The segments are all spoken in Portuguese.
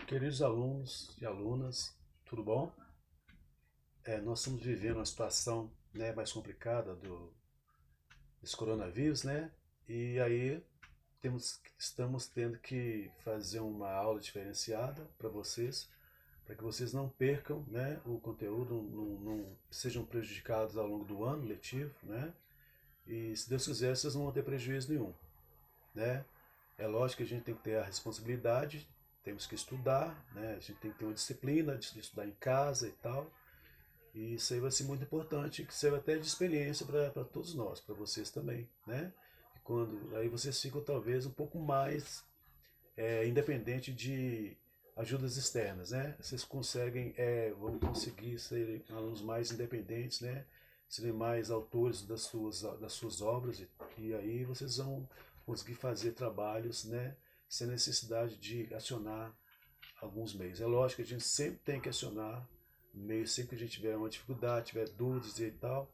Queridos alunos e alunas, tudo bom? Nós estamos vivendo uma situação, né, mais complicada desse coronavírus, né? E aí estamos tendo que fazer uma aula diferenciada para que vocês não percam, né, o conteúdo, não sejam prejudicados ao longo do ano letivo, né? E se Deus quiser, vocês não vão ter prejuízo nenhum, né? É lógico que a gente tem que ter a responsabilidade, temos que estudar, né? A gente tem que ter uma disciplina de estudar em casa e tal. E isso aí vai ser muito importante, que serve até de experiência para todos nós, para vocês também, né? E quando aí vocês ficam talvez um pouco mais independente de ajudas externas, né? Vocês conseguem, vão conseguir ser alunos mais independentes, né? Serem mais autores das suas obras e aí vocês vão conseguir fazer trabalhos, né? Sem necessidade de acionar alguns meios. É lógico que a gente sempre tem que acionar meios, sempre que a gente tiver uma dificuldade, tiver dúvidas e tal,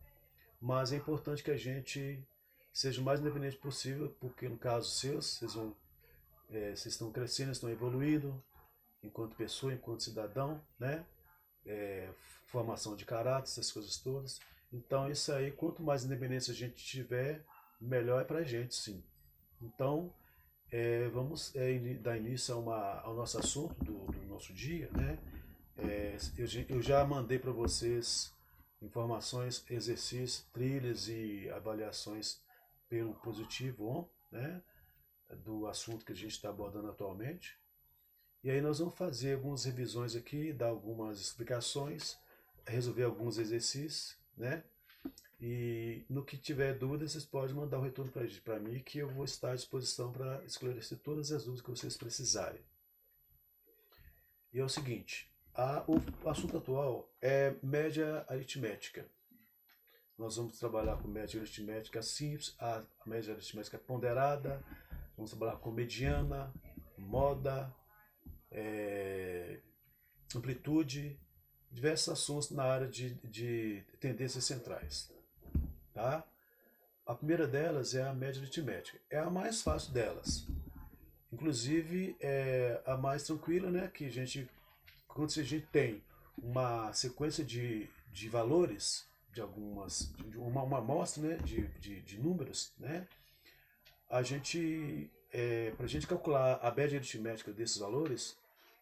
mas é importante que a gente seja o mais independente possível, porque no caso seus, vocês estão crescendo, estão evoluindo enquanto pessoa, enquanto cidadão, né? É, formação de caráter, essas coisas todas. Então isso aí, quanto mais independência a gente tiver, melhor é pra gente, sim. Então, vamos dar início ao nosso assunto do nosso dia, né? Eu já mandei para vocês informações, exercícios, trilhas e avaliações pelo positivo, né? Do assunto que a gente está abordando atualmente. E aí nós vamos fazer algumas revisões aqui, dar algumas explicações, resolver alguns exercícios, né? E no que tiver dúvidas, vocês podem mandar um retorno para mim, que eu vou estar à disposição para esclarecer todas as dúvidas que vocês precisarem. E é o seguinte, o assunto atual é média aritmética. Nós vamos trabalhar com média aritmética simples, a média aritmética ponderada, vamos trabalhar com mediana, moda, amplitude, diversos assuntos na área de tendências centrais. Tá? A primeira delas é a média aritmética. É a mais fácil delas. Inclusive, é a mais tranquila, né? Que quando a gente tem uma sequência de valores, uma amostra, né, de números, né? Para a gente calcular a média aritmética desses valores,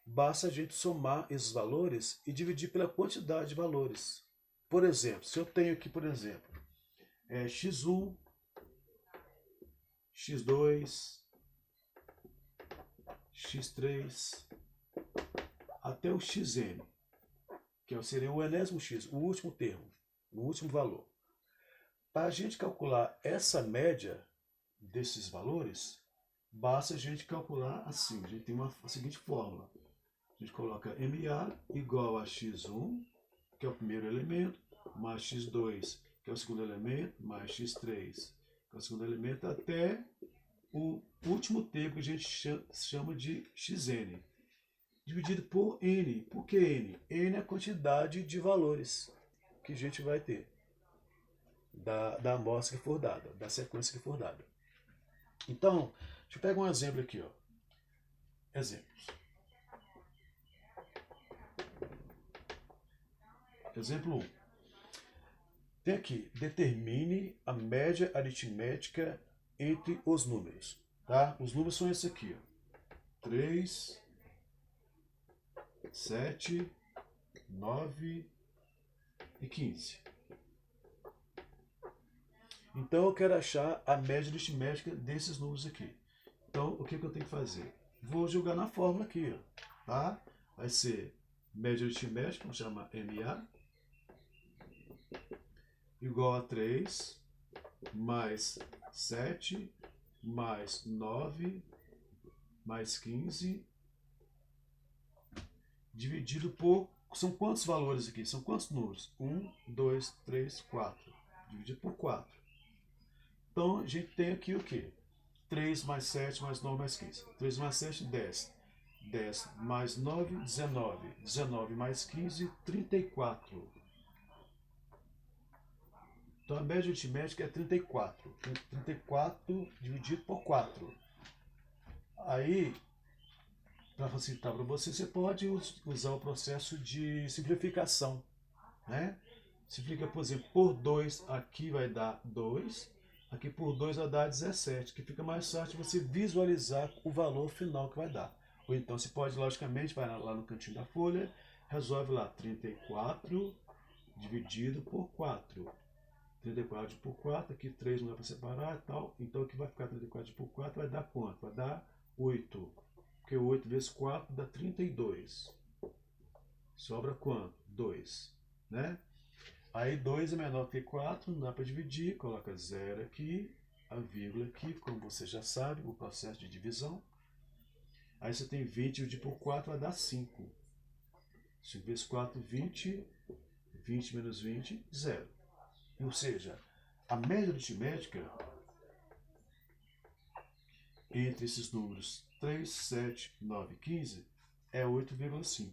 basta a gente somar esses valores e dividir pela quantidade de valores. Por exemplo, se eu tenho aqui, por exemplo, x1, x2, x3, até o xn, que seria o enésimo x, o último termo, o último valor. Para a gente calcular essa média desses valores, basta a gente calcular assim. A gente tem a seguinte fórmula. A gente coloca MA igual a x1, que é o primeiro elemento, mais x2, que é o segundo elemento, mais x3, que é o segundo elemento, até o último termo que a gente chama de xn, dividido por n. Por que n? N é a quantidade de valores que a gente vai ter da amostra que for dada, da sequência que for dada. Então, deixa eu pegar um exemplo aqui, ó. Exemplos. Exemplo 1. Tem aqui, determine a média aritmética entre os números. Tá? Os números são esses aqui, ó. 3, 7, 9 e 15. Então eu quero achar a média aritmética desses números aqui. Então o que eu tenho que fazer? Vou jogar na fórmula aqui, ó, tá? Vai ser média aritmética, vamos chamar MA, igual a 3 mais 7 mais 9 mais 15 dividido por... São quantos valores aqui? São quantos números? 1, 2, 3, 4. Dividido por 4. Então a gente tem aqui o quê? 3 mais 7 mais 9 mais 15. 3 mais 7, 10. 10 mais 9, 19. 19 mais 15, 34. Então a média aritmética é 34. 34 dividido por 4. Aí para facilitar para você, você pode usar o processo de simplificação, né? Simplifica, por exemplo, por 2 aqui vai dar 2, aqui por 2 vai dar 17, que fica mais fácil você visualizar o valor final que vai dar. Ou então você pode, logicamente, vai lá no cantinho da folha, resolve lá 34 dividido por 4. 34 por 4, aqui 3 não dá para separar e tal. Então aqui vai ficar 34 por 4, vai dar quanto? Vai dar 8. Porque 8 vezes 4 dá 32. Sobra quanto? 2, né? Aí 2 é menor que 4, não dá para dividir, coloca 0 aqui, a vírgula aqui, como você já sabe, o processo de divisão. Aí você tem 20 dividido por 4 vai dar 5. 5 vezes 4, 20. 20 menos 20, 0. Ou seja, a média aritmética entre esses números 3, 7, 9 e 15 é 8,5.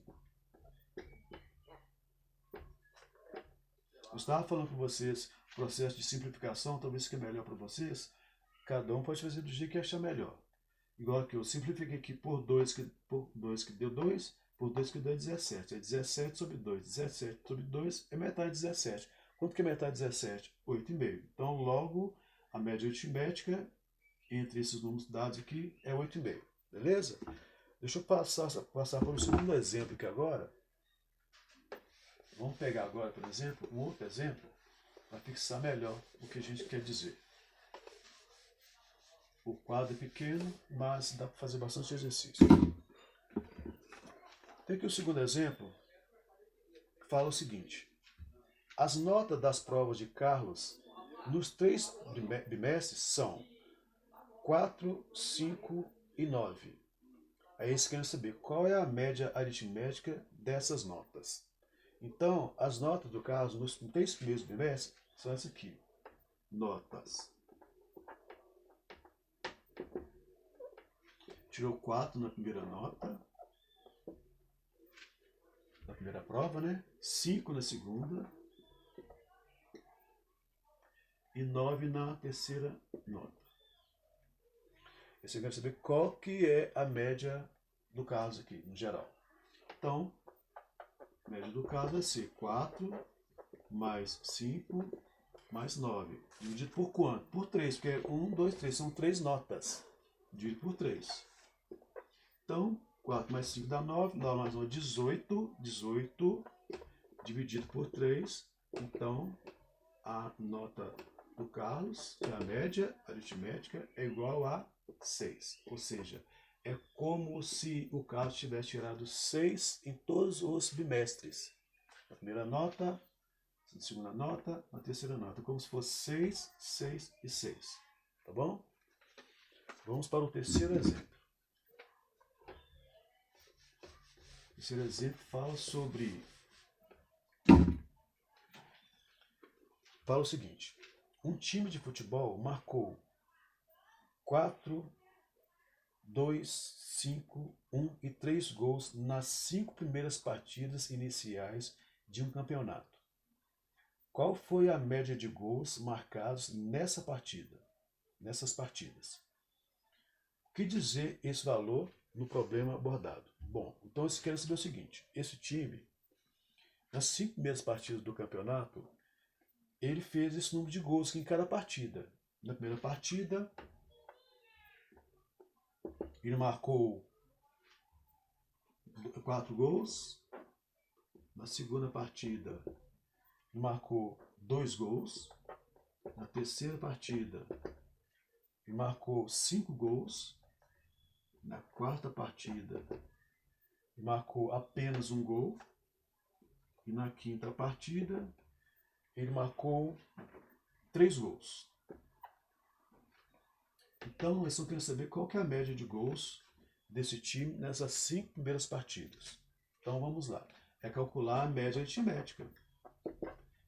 Eu estava falando para vocês, o processo de simplificação talvez fique melhor para vocês. Cada um pode fazer do jeito que achar melhor. Igual que eu simplifiquei aqui por 2 que deu 2, por 2 que deu 17. É 17 sobre 2. 17 sobre 2 é metade de 17. Quanto que é metade de 17? 8,5. Então, logo, a média aritmética entre esses números dados aqui é 8,5. Beleza? Deixa eu passar para o segundo exemplo aqui agora. Vamos pegar agora, por exemplo, um outro exemplo para fixar melhor o que a gente quer dizer. O quadro é pequeno, mas dá para fazer bastante exercício. Tem aqui o segundo exemplo, que fala o seguinte. As notas das provas de Carlos nos 3 bimestres são 4, 5 e 9. Aí eles querem saber qual é a média aritmética dessas notas. Então, as notas do Carlos nos 3 primeiros bimestres são essas aqui. Notas. Tirou 4 na primeira nota, na primeira prova, né? 5 na segunda e 9 na terceira nota. Você quer saber qual que é a média do caso aqui, no geral. Então, a média do caso vai ser 4 mais 5 mais 9. Dividido por quanto? Por 3, porque 1, 2, 3 são 3 notas. Dividido por 3. Então, 4 mais 5 dá 9, 9 mais 1 é 18. 18 dividido por 3. Então, a nota do Carlos, que é a média aritmética, é igual a 6. Ou seja, é como se o Carlos tivesse tirado 6 em todos os bimestres. Na primeira nota, na segunda nota, na terceira nota. Como se fosse 6, 6 e 6. Tá bom? Vamos para o terceiro exemplo. O terceiro exemplo fala o seguinte. Um time de futebol marcou 4, 2, 5, 1 e 3 gols nas 5 primeiras partidas iniciais de um campeonato. Qual foi a média de gols marcados nessas partidas? O que dizer esse valor no problema abordado? Bom, então eles querem saber o seguinte. Esse time, nas 5 primeiras partidas do campeonato, ele fez esse número de gols em cada partida. Na primeira partida, ele marcou 4 gols. Na segunda partida, ele marcou 2 gols. Na terceira partida, ele marcou 5 gols. Na quarta partida, ele marcou apenas 1 gol. E na quinta partida, ele marcou 3 gols. Então, eles estão querendo saber qual que é a média de gols desse time nessas 5 primeiras partidas. Então, vamos lá. É calcular a média aritmética.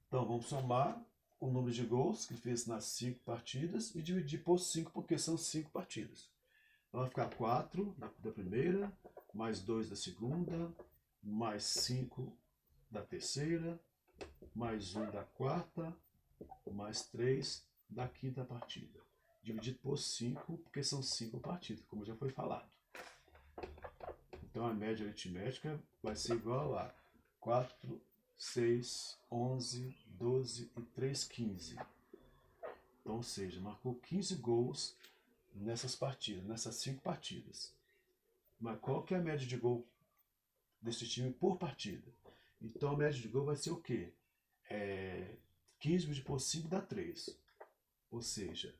Então, vamos somar o número de gols que ele fez nas 5 partidas e dividir por 5, porque são 5 partidas. Então, vai ficar 4 da primeira, mais 2 da segunda, mais 5 da terceira, mais 1 da quarta, mais 3 da quinta partida. Dividido por 5, porque são 5 partidas, como já foi falado. Então a média aritmética vai ser igual a 4, 6, 11, 12 e 3, 15. Então, ou seja, marcou 15 gols nessas partidas, nessas 5 partidas. Mas qual que é a média de gol desse time por partida? Então a média de gol vai ser o quê? 15 dividido por 5 dá 3. Ou seja,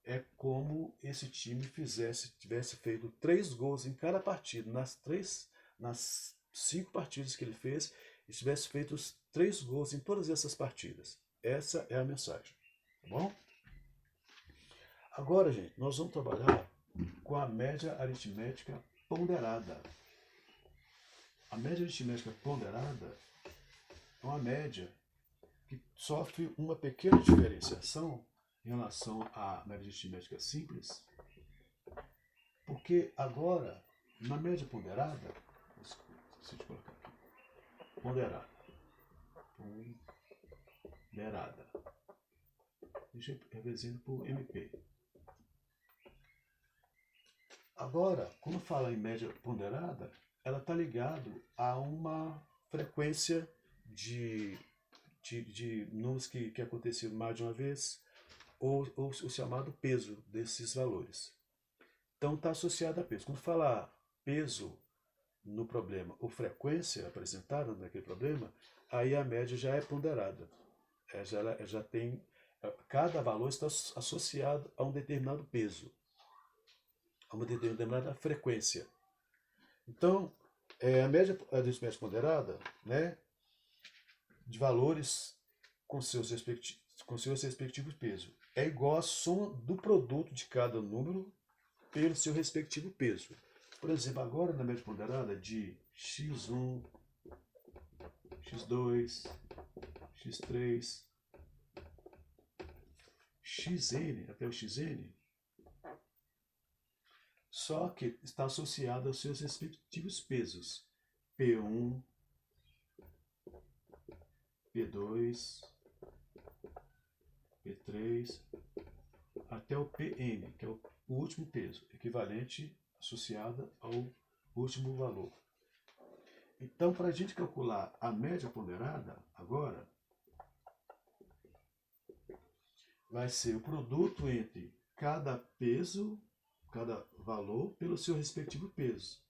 é como esse time tivesse feito 3 gols em cada partida, nas 5 partidas que ele fez, e tivesse feito os 3 gols em todas essas partidas. Essa é a mensagem, tá bom? Agora, gente, nós vamos trabalhar com a média aritmética ponderada. A média aritmética ponderada é uma média que sofre uma pequena diferenciação em relação à média aritmética simples, porque agora, na média ponderada, esqueci de colocar aqui, ponderada, deixa eu revezando por MP. Agora, quando fala em média ponderada, ela está ligada a uma frequência de números que aconteceram mais de uma vez, ou o chamado peso desses valores. Então está associado a peso. Quando falar peso no problema ou frequência apresentada naquele problema, aí a média já é ponderada. Já tem, cada valor está associado a um determinado peso, a uma determinada frequência. Então, a média aritmética ponderada, né, de valores com seus respectivos pesos, é igual à soma do produto de cada número pelo seu respectivo peso. Por exemplo, agora na média ponderada de x1, x2, x3, xn, até o xn, só que está associado aos seus respectivos pesos. P1, P2, P3, até o Pn, que é o último peso, equivalente associado ao último valor. Então, para a gente calcular a média ponderada, agora, vai ser o produto entre cada peso, cada valor, pelo seu respectivo peso.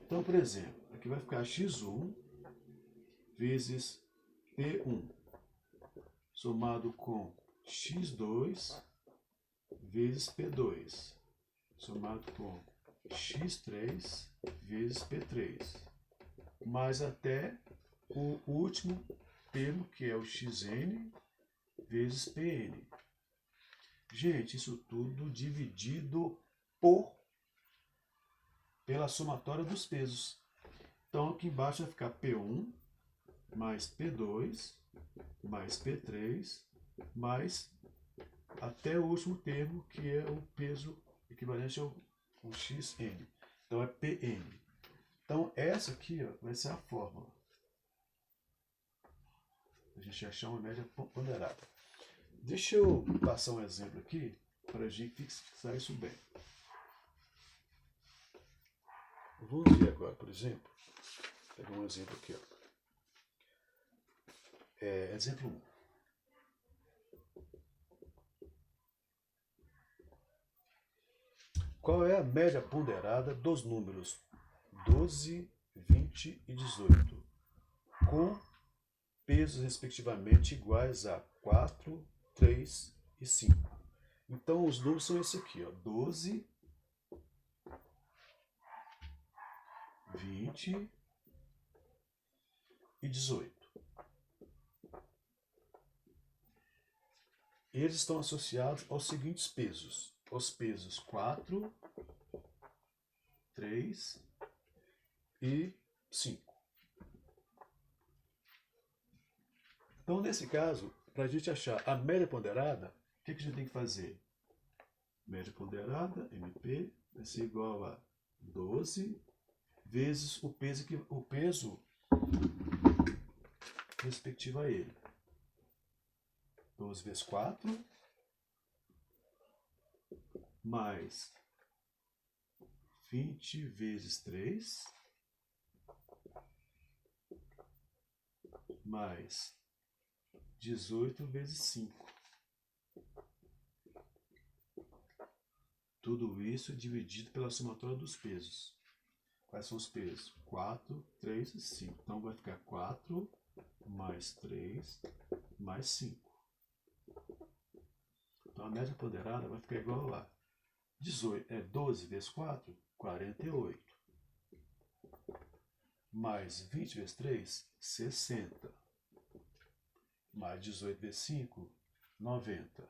Então, por exemplo, aqui vai ficar x1 vezes P1, somado com x2 vezes P2, somado com x3 vezes P3, mais até o último termo, que é o xn vezes Pn. Gente, isso tudo dividido pela somatória dos pesos. Então aqui embaixo vai ficar P1 mais P2 mais P3 mais até o último termo, que é o peso equivalente ao xn. Então é Pn. Então essa aqui, ó, vai ser a fórmula. A gente achar uma média ponderada. Deixa eu passar um exemplo aqui para a gente fixar isso bem. Vamos ver agora, por exemplo, vou pegar um exemplo aqui. Ó. Exemplo 1. Qual é a média ponderada dos números 12, 20 e 18, com pesos respectivamente iguais a 4, 3 e 5? Então os números são esse aqui, ó, 12, 20 e 18. Eles estão associados aos seguintes pesos. Os pesos 4, 3 e 5. Então, nesse caso, para a gente achar a média ponderada, o que a gente tem que fazer? Média ponderada, MP, vai ser igual a 12 vezes o peso respectivo a ele. 12 vezes 4, mais 20 vezes 3, mais 18 vezes 5. Tudo isso dividido pela somatória dos pesos. Quais são os pesos? 4, 3 e 5. Então vai ficar 4 mais 3 mais 5. Então a média ponderada vai ficar igual a 12 vezes 4, 48. Mais 20 vezes 3, 60. Mais 18 vezes 5, 90.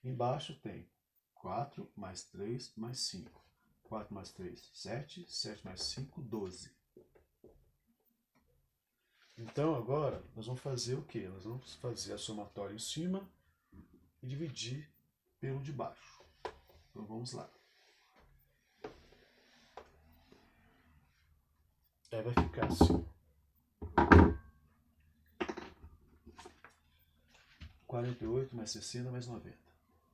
Embaixo tem 4 mais 3 mais 5. 4 mais 3, 7. 7 mais 5, 12. Então agora nós vamos fazer o quê? Nós vamos fazer a somatória em cima e dividir pelo de baixo. Então vamos lá. Aí vai ficar assim. 48 mais 60 mais 90.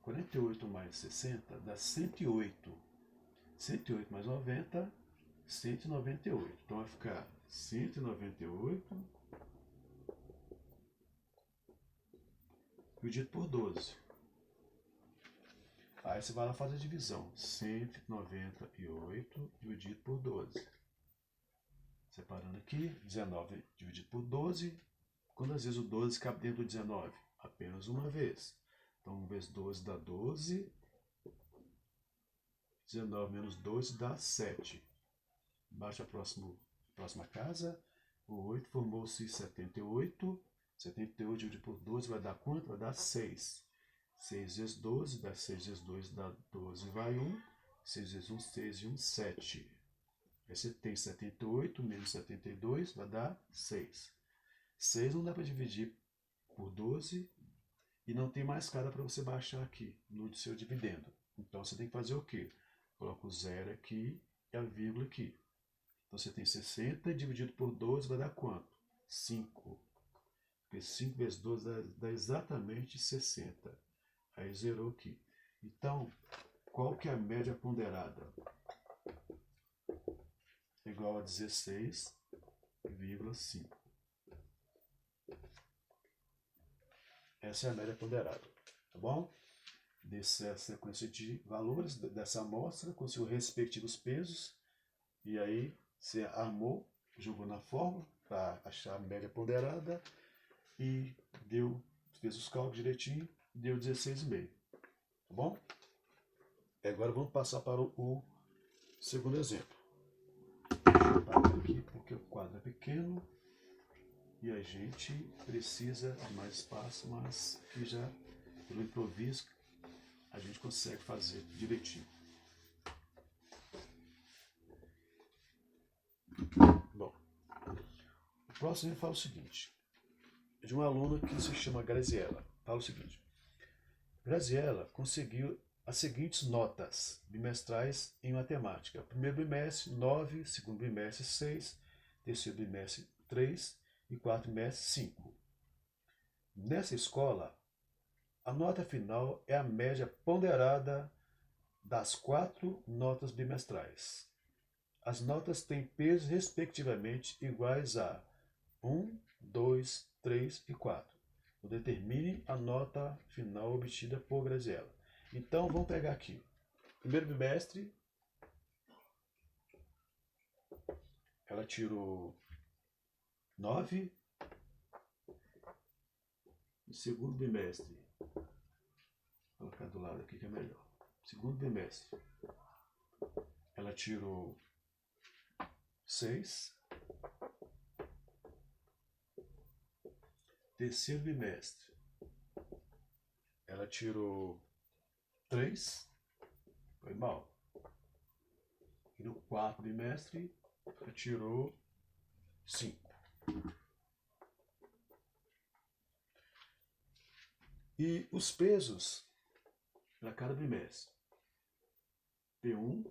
48 mais 60 dá 108. 108 mais 90, 198. Então vai ficar 198 dividido por 12. Aí você vai lá fazer a divisão. 198 dividido por 12. Separando aqui, 19 dividido por 12. Quantas vezes o 12 cabe dentro do 19? Apenas uma vez. Então 1 vezes 12 dá 12. 19 menos 12 dá 7. Embaixo a próxima casa. O 8 formou-se 78. 78 dividido por 12 vai dar quanto? Vai dar 6. 6 vezes 12 dá 6 vezes 2 dá 12, vai 1. 6 vezes 1, 6 e 1, 7. Aí você tem 78 menos 72 vai dar 6. 6 não dá para dividir por 12 e não tem mais cara para você baixar aqui no seu dividendo. Então você tem que fazer o quê? Coloca o zero aqui e a vírgula aqui. Então você tem 60 dividido por 12 vai dar quanto? 5. Porque 5 vezes 12 dá exatamente 60. Aí zerou aqui. Então, qual que é a média ponderada? Igual a 16,5. Essa é a média ponderada, tá bom? Dessa sequência de valores dessa amostra com seus respectivos pesos. E aí você armou, jogou na fórmula para achar a média ponderada e fez os cálculos direitinho, deu 16,5. Tá bom? Agora vamos passar para o segundo exemplo. Deixa eu parar aqui porque o quadro é pequeno e a gente precisa de mais espaço, mas que já pelo improviso a gente consegue fazer direitinho. Bom, o próximo fala o seguinte, de uma aluna que se chama Graziella. Fala o seguinte: Graziella conseguiu as seguintes notas bimestrais em matemática. Primeiro bimestre, 9, segundo bimestre, 6, terceiro bimestre, 3 e quarto bimestre, 5. Nessa escola, a nota final é a média ponderada das 4 notas bimestrais. As notas têm pesos respectivamente iguais a 1, 2, 3 e 4. Determine a nota final obtida por Graziella. Então, vamos pegar aqui. Primeiro bimestre, ela tirou 9. No segundo bimestre, vou colocar do lado aqui que é melhor. Segundo bimestre, ela tirou 6. Terceiro bimestre, ela tirou 3. Foi mal. E no quarto bimestre, ela tirou 5. E os pesos para cada bimestre. P1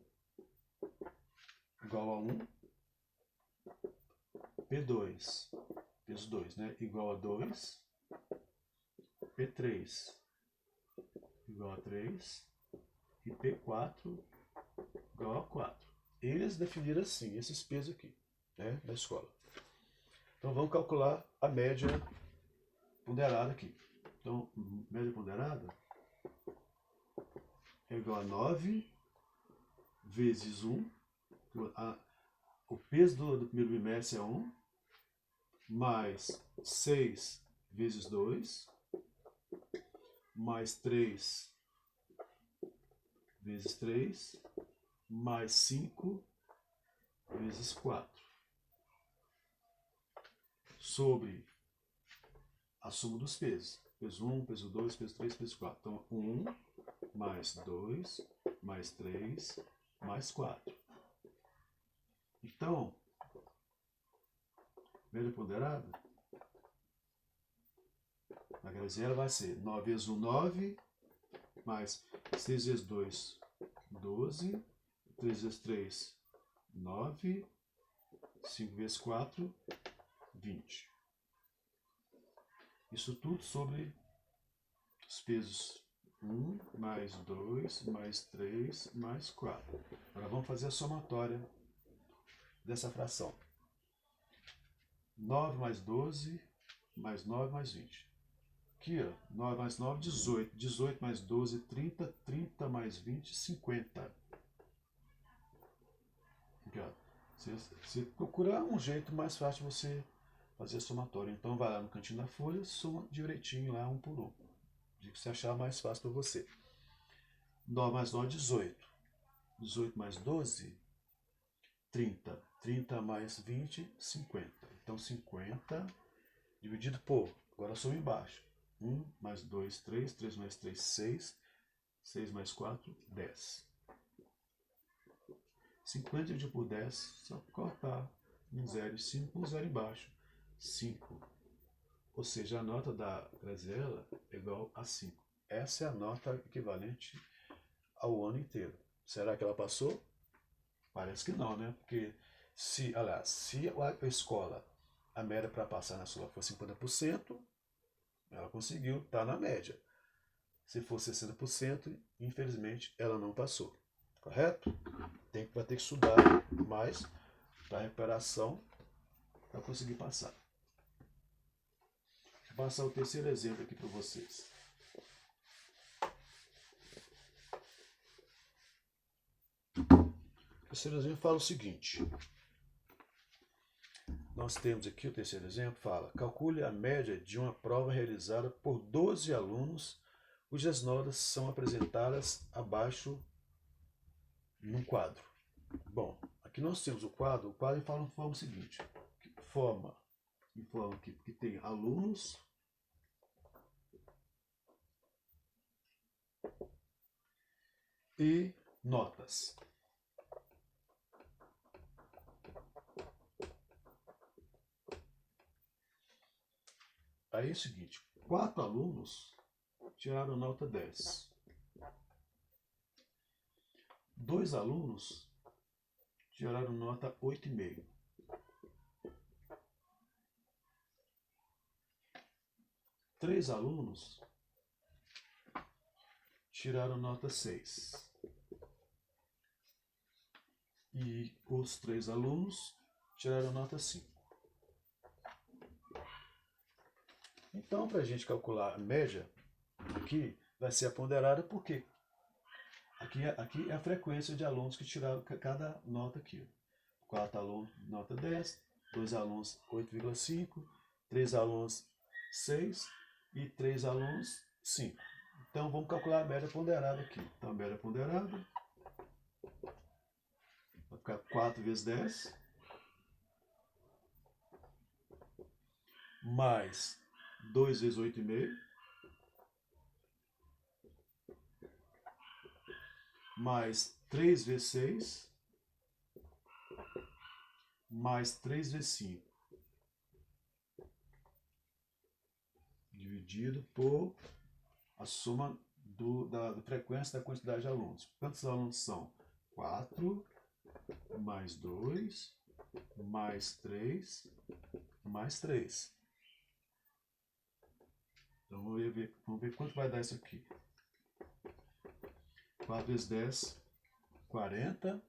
igual a 1. P2, peso 2, né? Igual a 2. P3 igual a 3. e P4 igual a 4. Eles definiram assim, esses pesos aqui, né, na escola. Então vamos calcular a média ponderada aqui. Então, média ponderada é igual a 9 vezes 1. O peso do primeiro bimestre é 1, mais 6 vezes 2, mais 3 vezes 3, mais 5 vezes 4. Sobre a soma dos pesos. Peso 1, peso 2, peso 3, peso 4. Então, 1 mais 2 mais 3 mais 4. Então, média ponderada, na Graziella vai ser 9 vezes 1, 9, mais 6 vezes 2, 12, 3 vezes 3, 9, 5 vezes 4, 20. Isso tudo sobre os pesos 1, mais 2, mais 3, mais 4. Agora vamos fazer a somatória dessa fração. 9 mais 12, mais 9 mais 20. Aqui, ó, 9 mais 9, 18. 18 mais 12, 30. 30 mais 20, 50. Aqui, ó. Você procura um jeito mais fácil de você fazer a somatória. Então vai lá no cantinho da folha, soma direitinho lá, um por um. De que você achar mais fácil para você. 9 mais 9, 18. 18 mais 12, 30. 30 mais 20, 50. Então 50 dividido por, agora soma embaixo. 1 mais 2, 3. 3 mais 3, 6. 6 mais 4, 10. 50 dividido por 10, só cortar um 0 e 5, um 0 embaixo. 5. Ou seja, a nota da Graziella é igual a 5. Essa é a nota equivalente ao ano inteiro. Será que ela passou? Parece que não, né? Porque se a escola, a média para passar na escola for 50%, ela conseguiu estar na média. Se for 60%, infelizmente, ela não passou. Correto? Vai ter que estudar mais para recuperação para conseguir passar. Vou passar o terceiro exemplo aqui para vocês. O terceiro exemplo fala o seguinte. Nós temos aqui o terceiro exemplo, fala: calcule a média de uma prova realizada por 12 alunos cujas notas são apresentadas abaixo num quadro. Bom, aqui nós temos o quadro informa o seguinte, informa que tem alunos e notas. Aí é o seguinte, 4 alunos tiraram nota 10. 2 alunos tiraram nota 8,5. 3 alunos tiraram nota 6. E os 3 alunos tiraram nota 5. Então, para a gente calcular a média, aqui vai ser a ponderada, porque aqui é a frequência de alunos que tiraram cada nota aqui. 4 alunos, nota 10, 2 alunos, 8,5, 3 alunos, 6 e 3 alunos, 5. Então, vamos calcular a média ponderada aqui. Então, a média ponderada vai ficar 4 vezes 10, mais 2 vezes 8,5, mais 3 vezes 6, mais 3 vezes 5, dividido por a soma da frequência da quantidade de alunos. Quantos alunos são? 4, mais 2, mais 3, mais 3. Então vamos ver quanto vai dar isso aqui. 4 vezes 10, 40.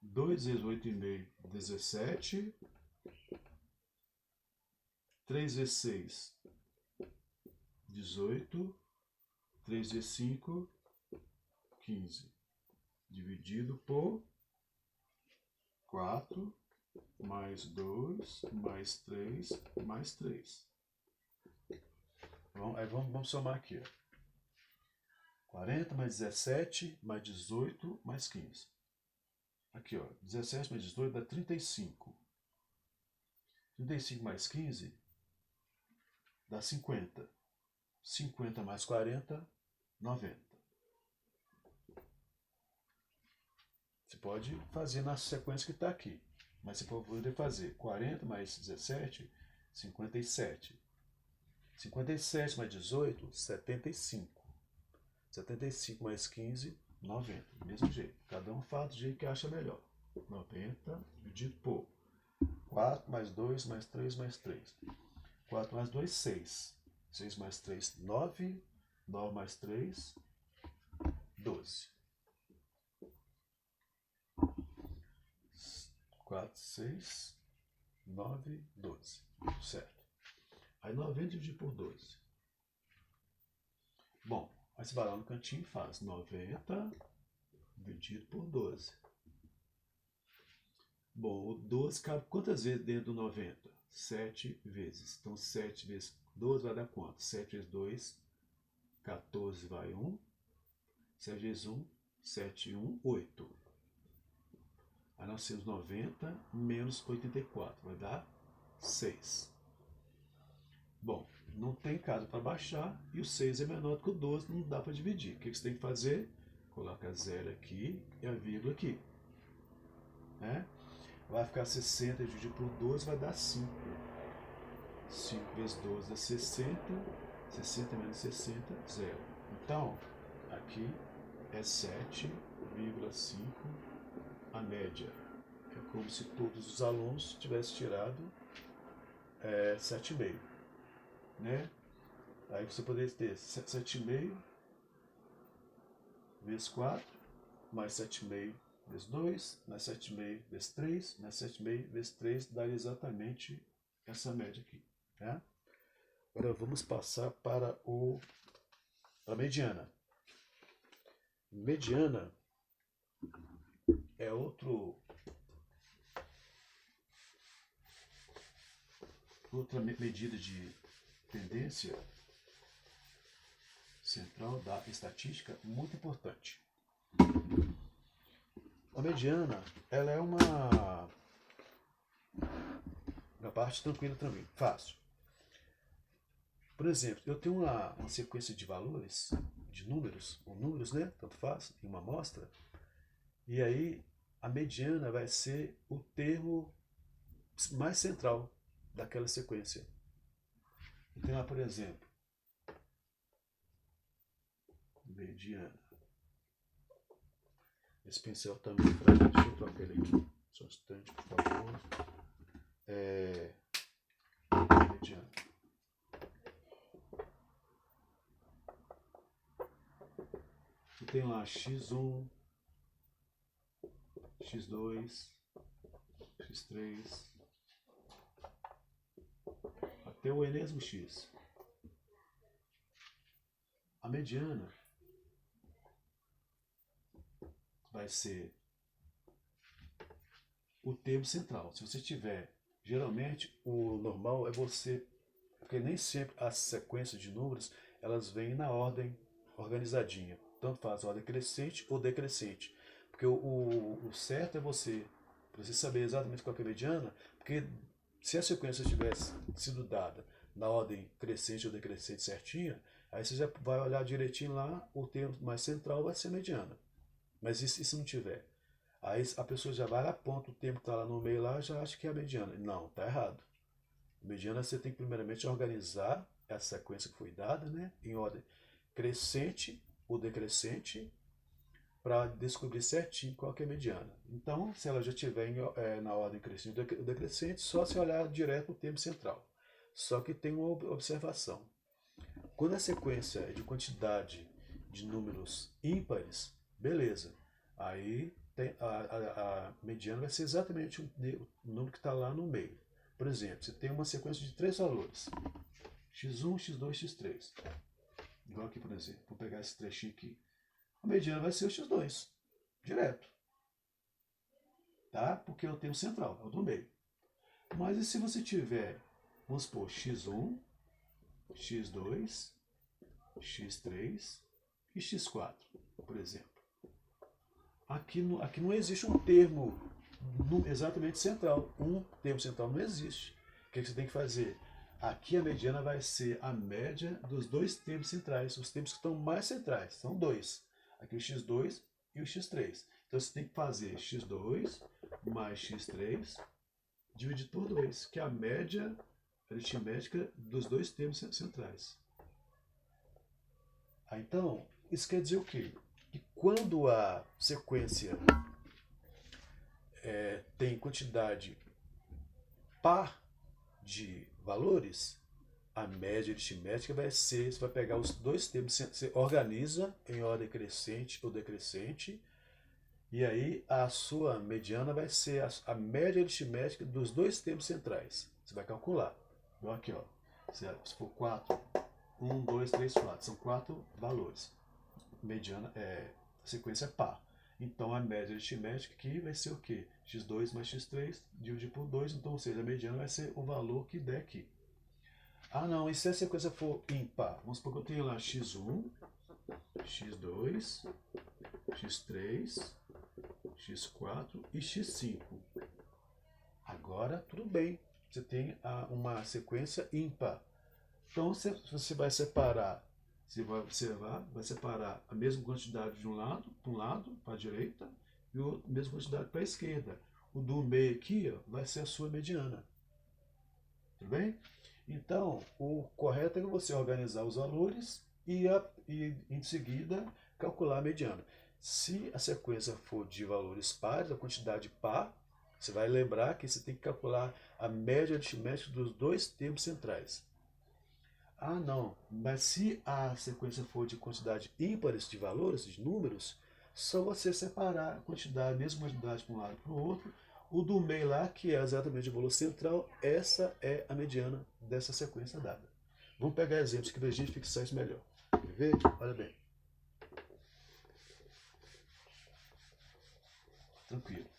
2 vezes 8,5, 17. 3 vezes 6, 18. 3 vezes 5, 15. Dividido por 4, mais 2, mais 3, mais 3. Aí vamos somar aqui. Ó. 40 mais 17, mais 18, mais 15. Aqui, ó, 17 mais 18 dá 35. 35 mais 15 dá 50. 50 mais 40, 90. Você pode fazer na sequência que está aqui. Mas você pode poder fazer 40 mais 17, 57. 57 mais 18, 75. 75 mais 15, 90. Do mesmo jeito. Cada um faz do jeito que acha melhor. 90 dividido por 4 mais 2 mais 3 mais 3. 4 mais 2, 6. 6 mais 3, 9. 9 mais 3, 12. 4, 6, 9, 12. Certo. Aí 90 dividido por 12. Bom, aí você vai lá no cantinho e faz 90 dividido por 12. Bom, o 12 cabe quantas vezes dentro do 90? 7 vezes. Então 7 vezes 12 vai dar quanto? 7 vezes 2, 14 vai 1. 7 vezes 1, 7, 1, 8. Aí nós temos 90 menos 84, vai dar 6. Bom, não tem casa para baixar e o 6 é menor do que o 12, não dá para dividir. O que você tem que fazer? Coloca 0 aqui e a vírgula aqui. Né? Vai ficar 60 dividido por 12, vai dar 5. 5 vezes 12 dá 60. 60 menos 60, 0. Então, aqui é 7,5 a média. É como se todos os alunos tivessem tirado 7,5. Né? Aí você poderia ter 7,5 vezes 4, mais 7,5 vezes 2, mais 7,5 vezes 3, mais 7,5 vezes 3, daria exatamente essa média aqui. Né? Agora vamos passar para a mediana. Mediana é outra medida de tendência central da estatística muito importante. A mediana, ela é uma parte tranquila também, fácil. Por exemplo, eu tenho uma sequência de valores, de números, ou números, né, tanto faz, em uma amostra, e aí a mediana vai ser o termo mais central daquela sequência. Então, lá, por exemplo, mediana. Esse pincel também, deixa eu trocar ele aqui, só um instante, por favor. Mediana. Eu tenho lá x1, x2, x3, até o enésimo x. A mediana vai ser o termo central. Se você tiver, geralmente o normal é você, porque nem sempre as sequências de números elas vêm na ordem organizadinha. Tanto faz ordem crescente ou decrescente. Porque o certo é você saber exatamente qual é a mediana, porque se a sequência tivesse sido dada na ordem crescente ou decrescente certinha, aí você já vai olhar direitinho lá, o termo mais central vai ser mediana. Mas e se não tiver? Aí a pessoa já vai lá, aponta o termo que está lá no meio lá, já acha que é a mediana. Não, está errado. A mediana você tem que primeiramente organizar essa sequência que foi dada, né, em ordem crescente ou decrescente, para descobrir certinho qual que é a mediana. Então, se ela já estiver na ordem crescente ou decrescente, só se olhar direto o termo central. Só que tem uma observação. quando a sequência é de quantidade de números ímpares, beleza. Aí a mediana vai ser exatamente o número que está lá no meio. Por exemplo, você tem uma sequência de 3 valores: x1, x2, x3. Igual aqui, por exemplo, vou pegar esse trechinho aqui. A mediana vai ser o x2, direto. Tá? Porque é o termo central, é o do meio. Mas e se você tiver, vamos supor, x1, x2, x3 e x4, por exemplo? Aqui não existe um termo exatamente central. Um termo central não existe. O que você tem que fazer? Aqui a mediana vai ser a média dos dois termos centrais. Os termos que estão mais centrais são dois. Aqui o x2 e o x3. Então você tem que fazer x2 mais x3 dividir por 2, que é a média aritmética dos dois termos centrais. Então, isso quer dizer o quê? Que quando a sequência tem quantidade par de valores, a média aritmética vai ser, você vai pegar os dois termos, você organiza em ordem crescente ou decrescente, e aí a sua mediana vai ser a média aritmética dos dois termos centrais. Você vai calcular. Então aqui, ó, se for 4, 1, 2, 3, 4, são 4 valores. Mediana a sequência é par. Então a média aritmética aqui vai ser o quê? x2 mais x3 dividido por 2, então, ou seja, a mediana vai ser o valor que der aqui. Ah não, e se a sequência for ímpar? Vamos supor que eu tenho lá x1, x2, x3, x4 e x5. Agora, tudo bem, você tem uma sequência ímpar. Então você vai separar, vai separar a mesma quantidade de um lado, para a direita, e a mesma quantidade para a esquerda. O do meio aqui, ó, vai ser a sua mediana. Tudo bem? Então, o correto é você organizar os valores e em seguida calcular a mediana. Se a sequência for de valores pares, a quantidade par, você vai lembrar que você tem que calcular a média aritmética dos dois termos centrais. Ah, não, mas se a sequência for de quantidade ímpares de valores, de números, só você separar a quantidade, a mesma quantidade para um lado e para o outro. O do meio lá, que é exatamente o valor central, essa é a mediana dessa sequência dada. Vamos pegar exemplos que para a gente fixar isso melhor. Quer ver? Olha bem. Tranquilo.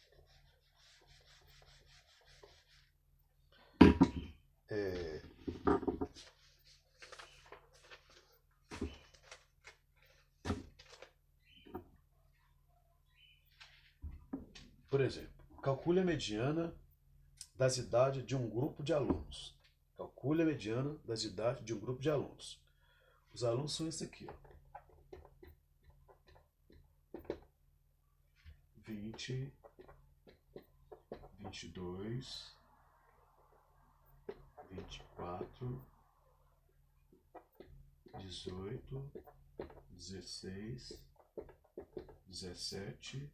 Por exemplo, calcule a mediana das idades de um grupo de alunos. Calcule a mediana das idades de um grupo de alunos. Os alunos são esses aqui, ó. 20, 22, 24, 18, 16, 17,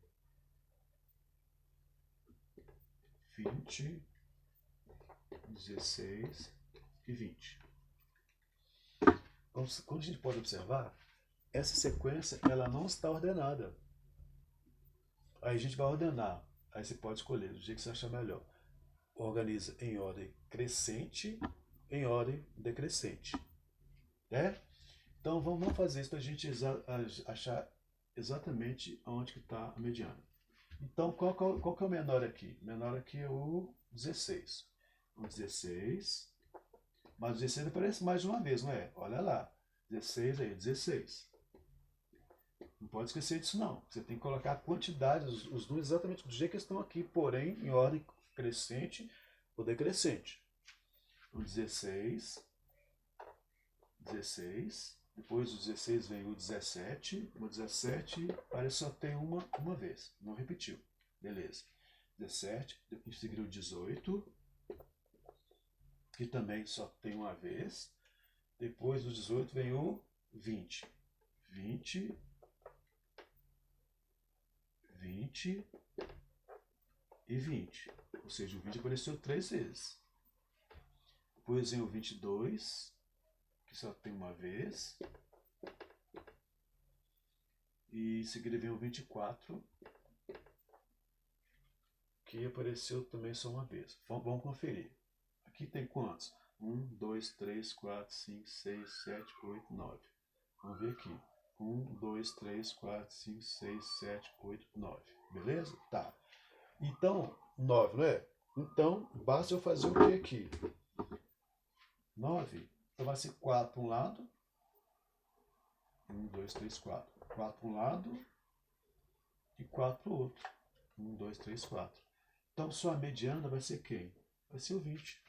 20, 16 e 20. Quando a gente pode observar, essa sequência ela não está ordenada. Aí a gente vai ordenar. Aí você pode escolher do jeito que você achar melhor. Organiza em ordem crescente, em ordem decrescente. Então vamos fazer isso para a gente achar exatamente onde está a mediana. Então qual que é o menor aqui? O menor aqui é o 16. O 16. Mas o 16 aparece mais de uma vez, não é? Olha lá. 16 aí, 16. Não pode esquecer disso não. Você tem que colocar a quantidade, os números exatamente do jeito que estão aqui, porém em ordem crescente ou decrescente. O 16, 16, depois do 16 vem o 17, o 17 parece só tem uma vez, não repetiu. Beleza. 17, em seguida o 18, que também só tem uma vez. Depois do 18 vem o 20. 20, 20 e 20. Ou seja, o 20 apareceu 3 vezes. Depois vem o 22, que só tem uma vez. E em seguida vem o 24, que apareceu também só uma vez. Vamos conferir. Aqui tem quantos? 1, 2, 3, 4, 5, 6, 7, 8, 9. Vamos ver aqui. 1, 2, 3, 4, 5, 6, 7, 8, 9. Beleza? Tá. Então, 9, não é? Então, basta eu fazer o que aqui? 9. Então vai ser 4 para um lado. 1, 2, 3, 4. 4 para um lado e 4 para o outro. 1, 2, 3, 4. Então, sua mediana vai ser quem? Vai ser o 20.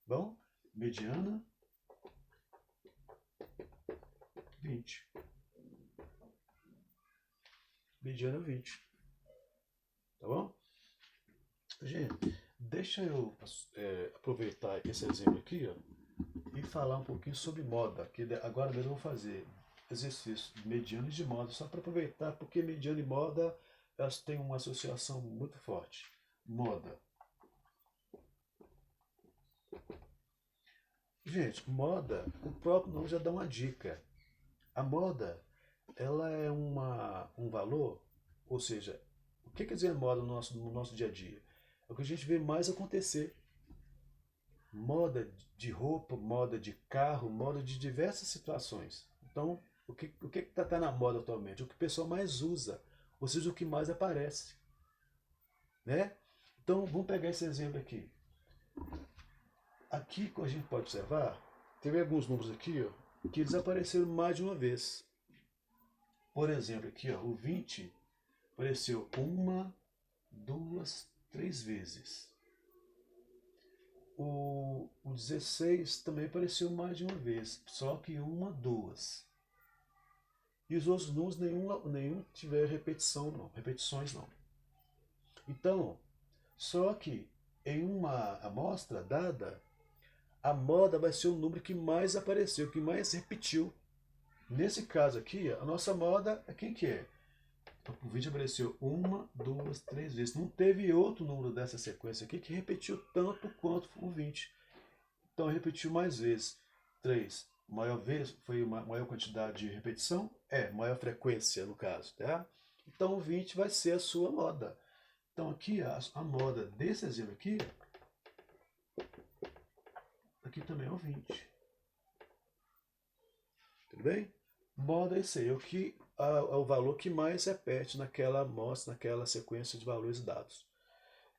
Bom, mediana 20. Mediana 20. Tá bom? Gente, deixa eu aproveitar esse exemplo aqui, ó, e falar um pouquinho sobre moda. Que agora mesmo eu vou fazer exercício de mediana e de moda, só para aproveitar, porque mediana e moda elas têm uma associação muito forte. Moda. Gente, moda, o próprio nome já dá uma dica. A moda, ela é um valor, ou seja, o que quer dizer moda no nosso dia a dia? É o que a gente vê mais acontecer. Moda de roupa, moda de carro, moda de diversas situações. Então, o que está na moda atualmente? O que o pessoal mais usa, ou seja, o que mais aparece. Né? Então, vamos pegar esse exemplo aqui. Aqui, como a gente pode observar, teve alguns números aqui ó, que eles apareceram mais de uma vez. Por exemplo, aqui ó, o 20 apareceu uma, duas, três vezes. O 16 também apareceu mais de uma vez, só que uma, duas. E os outros números, nenhum tiver repetições não. Então, só que em uma amostra dada, a moda vai ser o número que mais apareceu, que mais repetiu. Nesse caso aqui, a nossa moda, quem que é? O 20 apareceu uma, duas, três vezes. Não teve outro número dessa sequência aqui que repetiu tanto quanto o 20. Então repetiu mais vezes. 3. Maior vez foi uma maior quantidade de repetição? Maior frequência no caso. Tá? Então o 20 vai ser a sua moda. Então aqui a moda desse exemplo aqui também é o 20. Tudo bem? Moda é isso aí, é o valor que mais repete naquela amostra, naquela sequência de valores dados.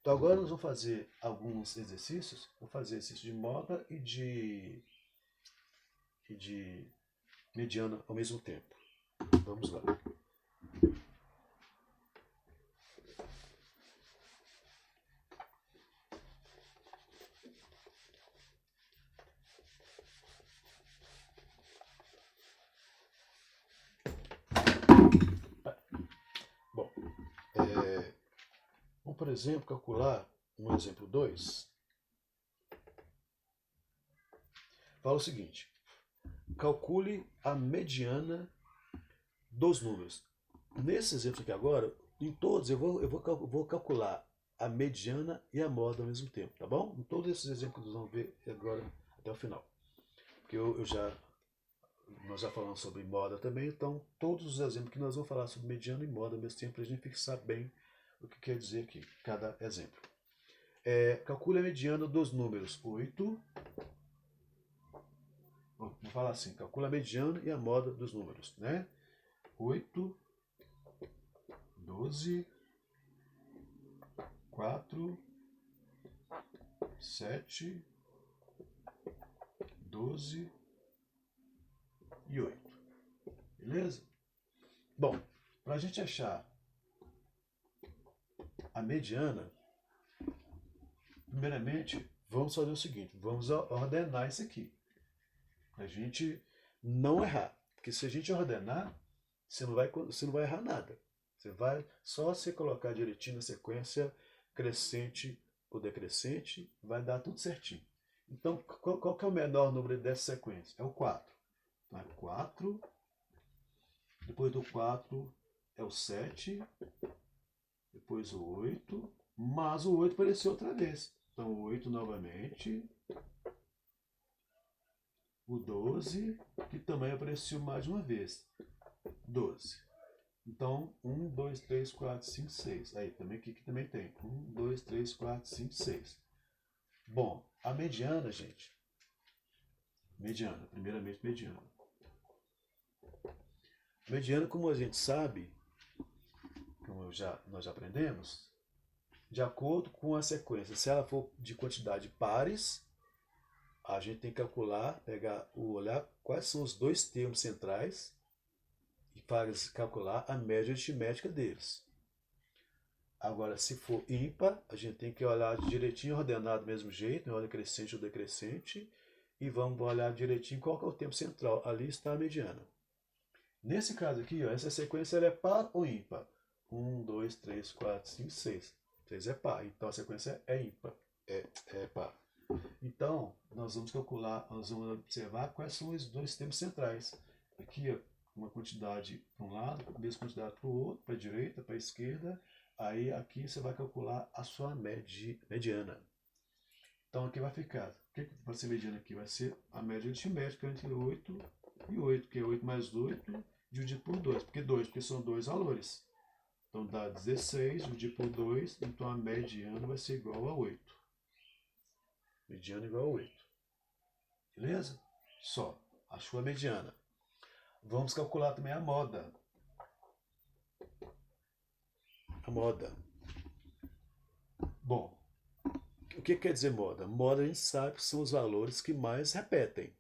Então agora nós vamos fazer alguns exercícios. Vou fazer exercício de moda e de mediana ao mesmo tempo. Vamos lá. Bom, vamos, por exemplo, calcular no exemplo 2. Fala o seguinte: calcule a mediana dos números. Nesse exemplo aqui agora, em todos eu vou calcular a mediana e a moda ao mesmo tempo, tá bom? Em todos esses exemplos que nós vamos ver agora até o final. Porque nós já falamos sobre moda também, então todos os exemplos que nós vamos falar sobre mediana e moda ao mesmo tempo, para a gente fixar bem o que quer dizer aqui, cada exemplo. Calcule a mediana dos números 8. Vou falar assim, calcula a mediana e a moda dos números, né? 8, 12, 4, 7, 12 e 8. Beleza? Bom, para a gente achar a mediana, primeiramente, vamos fazer o seguinte, vamos ordenar isso aqui. Para a gente não errar. Porque se a gente ordenar, você não vai errar nada. Você vai só se colocar direitinho na sequência crescente ou decrescente, vai dar tudo certinho. Então, qual que é o menor número dessa sequência? É o 4. Então, é 4. Depois do 4 é o 7. Depois o 8. Mas o 8 apareceu outra vez. Então, o 8 novamente. o 12, que também apareceu mais uma vez. 12. Então, 1, 2, 3, 4, 5, 6. Aí, também aqui também tem. 1, 2, 3, 4, 5, 6. Bom, a mediana, gente. Mediana, primeiramente mediana. Mediana, como a gente sabe, como nós já aprendemos, de acordo com a sequência, se ela for de quantidade de pares, a gente tem que calcular, olhar quais são os dois termos centrais e calcular a média aritmética deles. Agora, se for ímpar, a gente tem que olhar direitinho, ordenado do mesmo jeito, né? Ordem crescente ou decrescente, e vamos olhar direitinho qual que é o tempo central. Ali está a mediana. Nesse caso aqui, ó, essa sequência ela é par ou ímpar? 1, 2, 3, 4, 5, 6. 6 é par, então a sequência é ímpar, é par. Então, nós vamos calcular, nós vamos observar quais são os dois tempos centrais. Aqui, ó, uma quantidade para um lado, a mesma quantidade para o outro, para a direita, para a esquerda. Aí aqui você vai calcular a sua mediana. Então aqui vai ficar, o que vai ser mediana aqui? Vai ser a média aritmética entre 8 e 8, que é 8 mais 8 dividido por 2. Por que 2? Porque são dois valores. Então dá 16 dividido por 2, então a mediana vai ser igual a 8. Mediana igual a 8. Beleza? Só. Achou a mediana. Vamos calcular também a moda. A moda. Bom, o que quer dizer moda? Moda a gente sabe que são os valores que mais repetem.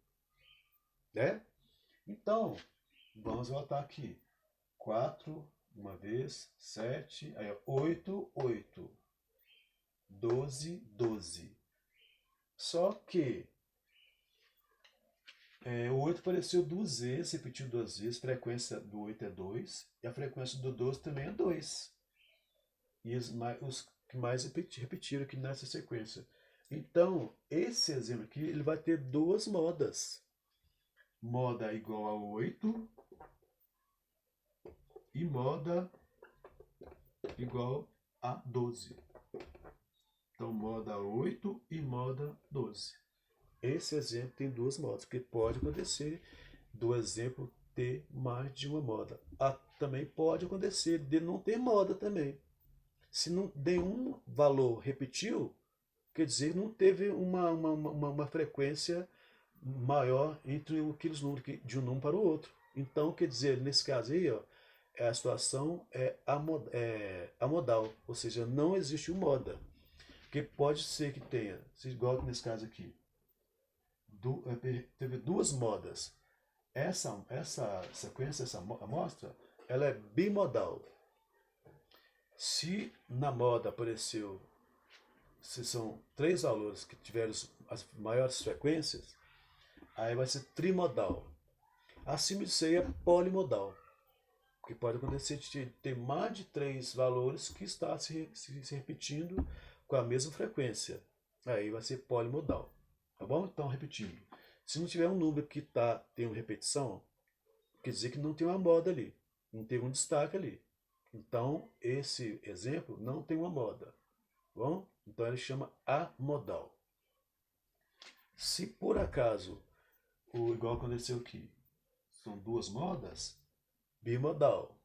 Né? Então, vamos voltar aqui. 4, uma vez, 7, aí 8, 8. 12, 12. Só que o 8 apareceu duas vezes, repetiu duas vezes, a frequência do 8 é 2, e a frequência do 12 também é 2. E os que mais repetiram aqui nessa sequência. Então, esse exemplo aqui, ele vai ter duas modas. Moda igual a 8 e moda igual a 12. Então, moda 8 e moda 12. Esse exemplo tem duas modas, porque pode acontecer do exemplo ter mais de uma moda. Também pode acontecer de não ter moda também. Se não, nenhum valor repetiu, quer dizer, não teve uma frequência maior entre aqueles números de um número para o outro. Então, quer dizer, nesse caso aí, ó, a situação é amodal, ou seja, não existe uma moda. Porque pode ser que tenha, igual nesse caso aqui, teve duas modas. Essa sequência, essa amostra, ela é bimodal. Se na moda apareceu, se são três valores que tiveram as maiores frequências, aí vai ser trimodal. Acima disso aí é polimodal, porque pode acontecer de ter mais de três valores que está se repetindo com a mesma frequência. Aí vai ser polimodal. Tá bom? Então, repetindo. Se não tiver um número que tem uma repetição, quer dizer que não tem uma moda ali, não tem um destaque ali. Então, esse exemplo não tem uma moda. Tá bom? Então, ele chama amodal. Se por acaso, igual aconteceu aqui, são duas modas, bimodal.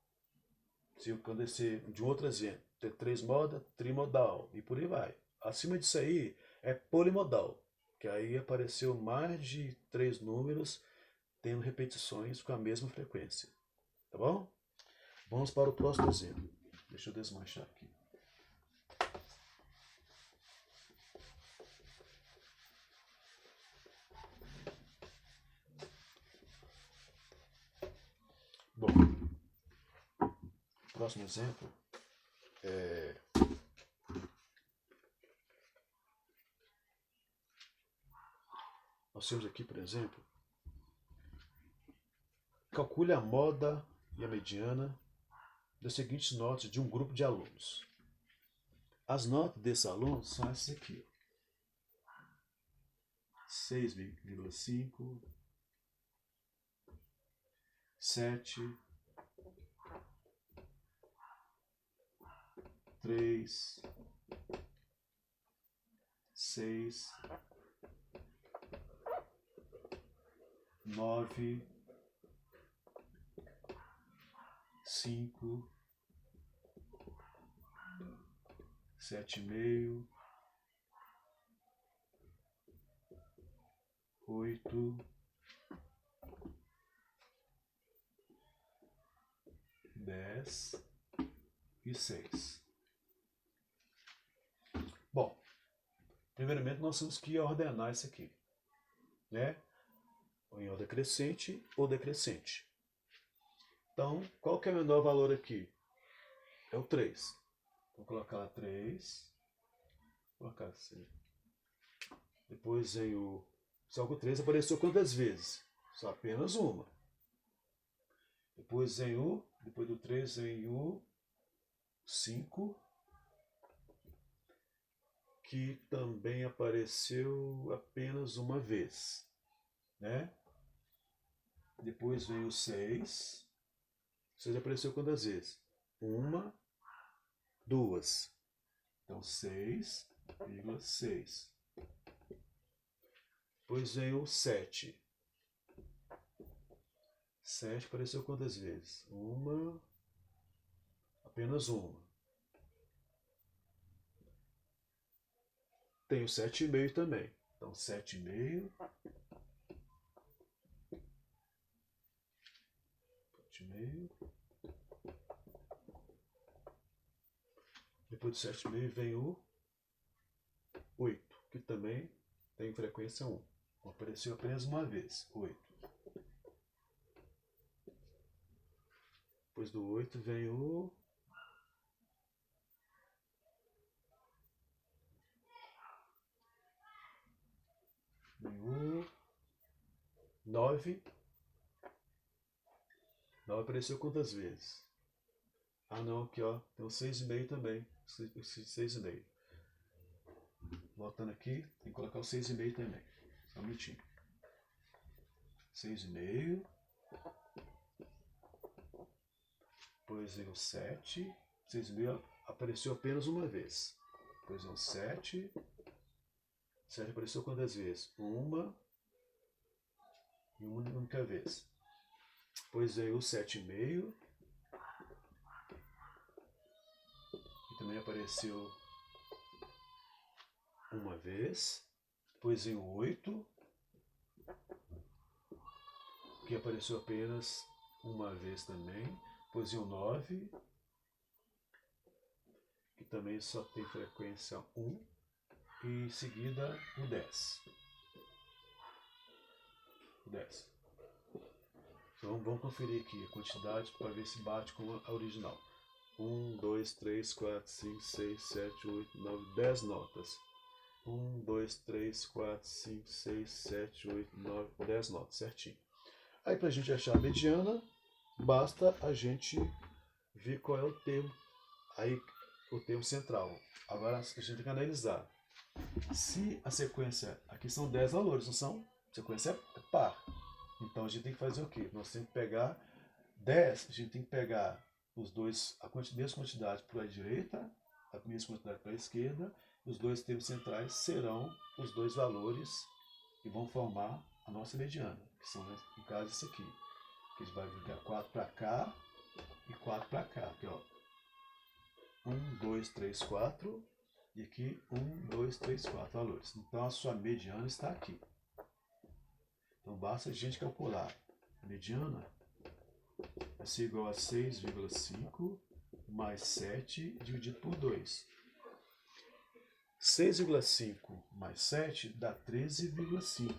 Se acontecer de um outro exemplo, ter três modas, trimodal, e por aí vai. Acima disso aí é polimodal, que aí apareceu mais de três números tendo repetições com a mesma frequência. Tá bom? Vamos para o próximo exemplo. Deixa eu desmanchar aqui. Bom, próximo exemplo nós temos aqui, por exemplo, calcule a moda e a mediana das seguintes notas de um grupo de alunos. As notas desses alunos são essas aqui. 6,5, 7, 3, 6, 9, 5, 7,5, 8, 10 e 6. Bom, primeiramente nós temos que ordenar isso aqui, né? Em ordem crescente ou decrescente. Então, qual que é o menor valor aqui? É o 3. Vou colocar lá 3. Vou colocar assim. Depois vem o... Só que o 3 apareceu quantas vezes? Só apenas uma. Depois vem o... Depois do 3 vem o 5. Que também apareceu apenas uma vez, né? Depois vem o 6. O 6 apareceu quantas vezes? Uma, duas. Então, 6,6. Depois vem o 7. 7 apareceu quantas vezes? Uma, apenas uma. Tem o 7,5 também. Então, 7,5. 7,5. Depois do 7,5 vem o 8, que também tem frequência 1. Apareceu apenas uma vez, 8. Depois do 8 vem o 9. 9 apareceu quantas vezes? Ah não, aqui ó, tem o 6,5 também. 6,5. Voltando aqui, tem que colocar o 6,5 também. Só um minutinho. 6,5. Depois vem o 7. 6,5 apareceu apenas uma vez. Depois vem o 7. 7 apareceu quantas vezes? Uma. E uma única vez. Depois veio o 7,5. Que também apareceu uma vez. Depois vem o 8. Que apareceu apenas uma vez também. Depois vem o 9. Que também só tem frequência 1. E em seguida o 10. O 10. Então vamos conferir aqui a quantidade para ver se bate com a original. 1, 2, 3, 4, 5, 6, 7, 8, 9, 10 notas. 1, 2, 3, 4, 5, 6, 7, 8, 9, 10 notas, certinho. Aí para a gente achar a mediana, basta a gente ver qual é o termo, aí, o termo central. Agora a gente tem que analisar. Se a sequência, aqui são 10 valores, não são? A sequência é par. Então a gente tem que fazer o quê? Nós temos que pegar 10, a gente tem que pegar os dois, a mesma quantidade para a direita, a mesma quantidade para a esquerda, e os dois termos centrais serão os dois valores que vão formar a nossa mediana, que são, no caso, esse aqui. Que a gente vai jogar 4 para cá e 4 para cá. Aqui, ó. 1, 2, 3, 4. E aqui 1, 2, 3, 4 valores. Então a sua mediana está aqui. Então basta a gente calcular. A mediana vai ser igual a 6,5 mais 7 dividido por 2. 6,5 mais 7 dá 13,5.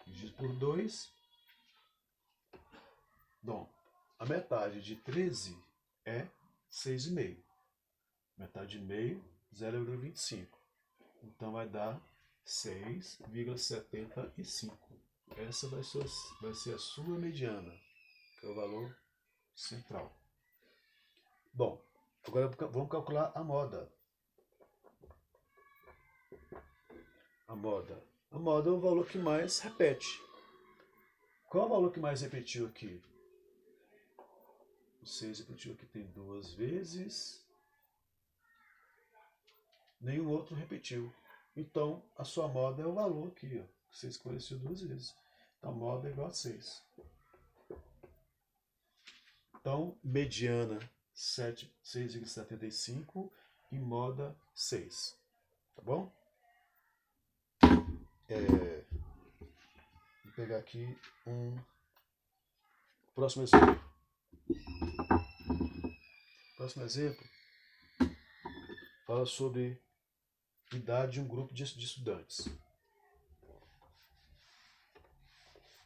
Dividido por 2. Bom, a metade de 13 é 6,5. Metade de meio, 0,25. Então vai dar 6,75. Essa vai ser a sua mediana, que é o valor central. Bom, agora vamos calcular a moda. A moda é o valor que mais repete. Qual é o valor que mais repetiu aqui? O 6 repetiu aqui, tem 2 vezes. Nenhum outro repetiu. Então, a sua moda é o valor aqui, ó, 6 apareceu 2 vezes. Então, moda é igual a 6. Então, mediana 6,75 e moda 6. Tá bom? Vou pegar aqui um próximo exemplo. Próximo exemplo fala sobre idade de um grupo de estudantes.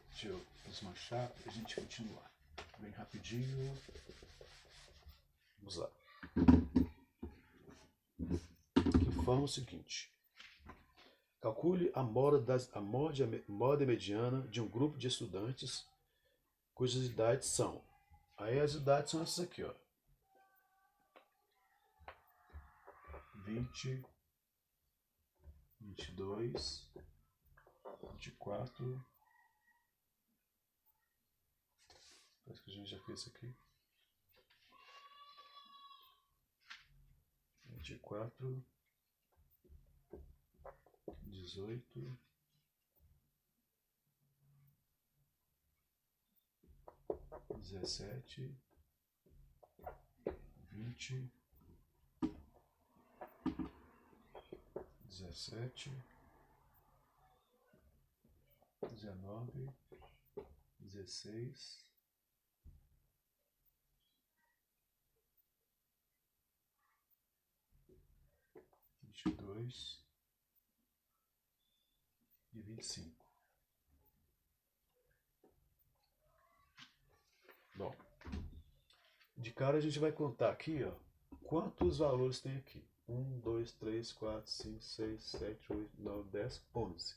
Deixa eu desmanchar para a gente continuar. Bem rapidinho. Vamos lá. Que forma o seguinte. Calcule a moda mediana de um grupo de estudantes cujas idades são. Aí as idades são essas aqui, ó. 20, 22, 24. Parece que a gente já fez isso aqui. 24, 18, 17, 20, 17, 19, 16, 22 e 25. Bom, de cara a gente vai contar aqui, ó, quantos valores tem aqui. 1, 2, 3, 4, 5, 6, 7, 8, 9, 10, 11.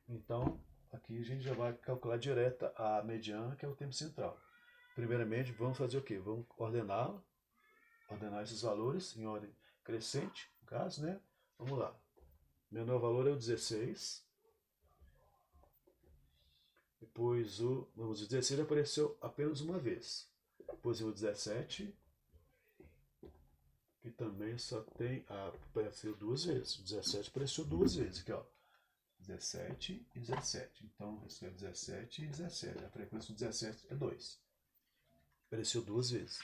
Então, aqui a gente já vai calcular direta a mediana, que é o tempo central. Primeiramente, vamos fazer o quê? Vamos ordenar esses valores em ordem crescente, no caso, né? Vamos lá. Menor valor é o 16. Depois o 16 apareceu apenas uma vez. Depois o 17, que também só tem. Apareceu 2 vezes. O 17 apareceu 2 vezes aqui, ó. 17 e 17. Então, isso é 17 e 17. A frequência do 17 é 2. Apareceu 2 vezes.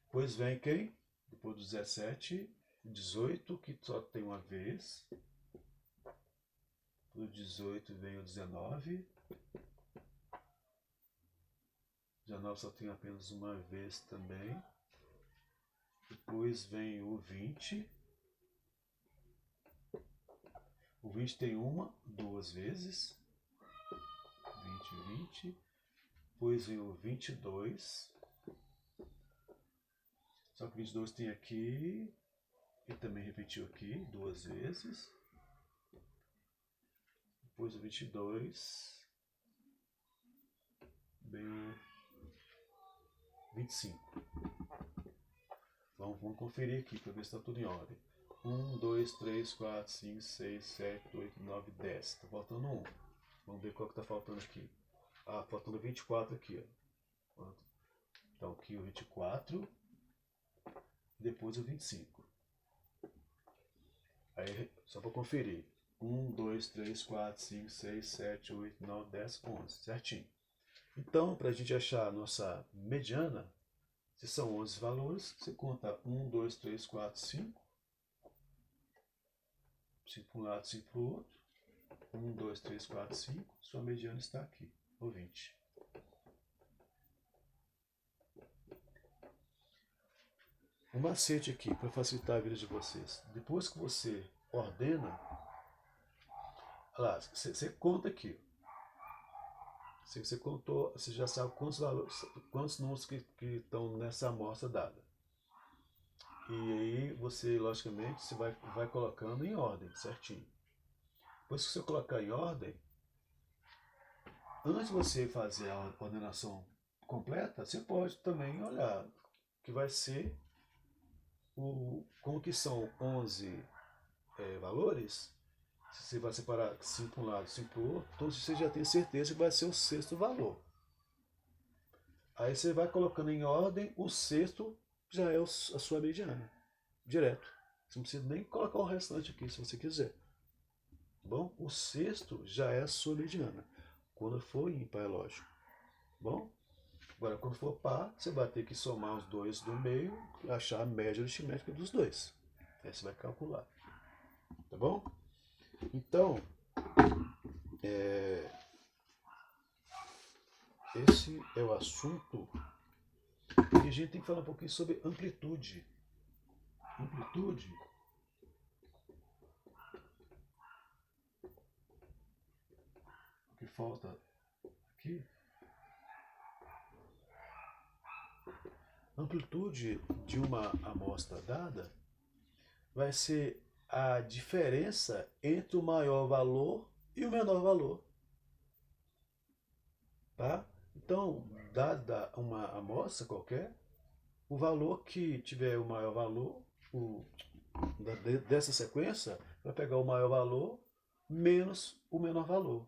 Depois vem quem? Depois do 17, 18, que só tem uma vez. Do 18 vem o 19. 19 só tem apenas uma vez também. Depois vem o 20. O 20 tem duas vezes. 20. Depois vem o 22. Só que o 22 tem aqui. E também repetiu aqui 2 vezes. Depois o 22. Vem o 25. Vamos conferir aqui para ver se está tudo em ordem. 1, 2, 3, 4, 5, 6, 7, 8, 9, 10. Está faltando 1. Vamos ver qual que está faltando aqui. Faltando 24 aqui. Ó. Então aqui o 24. Depois o 25. Aí, só para conferir. 1, 2, 3, 4, 5, 6, 7, 8, 9, 10, 11. Certinho. Então, para a gente achar a nossa mediana, se são 11 valores, você conta 1, 2, 3, 4, 5. 5 para um lado, 5 para o outro. 1, 2, 3, 4, 5. Sua mediana está aqui, o 20. Um macete aqui para facilitar a vida de vocês. Depois que você ordena, você conta aqui. Se você contou, você já sabe quantos números que estão nessa amostra dada. E aí você, logicamente, você vai colocando em ordem, certinho. Depois que você colocar em ordem, antes de você fazer a ordenação completa, você pode também olhar que vai ser como que são 11 valores. Você vai separar 5 para um lado, 5 para o outro, então você já tem certeza que vai ser o sexto valor. Aí você vai colocando em ordem, o sexto já é a sua mediana, direto. Você não precisa nem colocar o restante aqui, se você quiser. Bom, o sexto já é a sua mediana. Quando for ímpar, é lógico. Bom, agora quando for par, você vai ter que somar os dois do meio e achar a média aritmética dos dois. Aí você vai calcular. Tá bom? Então, esse é o assunto. E a gente tem que falar um pouquinho sobre amplitude. Amplitude o que falta aqui. Amplitude de uma amostra dada vai ser a diferença entre o maior valor e o menor valor. Tá? Então, dada uma amostra qualquer, o valor que tiver o maior valor dessa sequência vai pegar o maior valor menos o menor valor.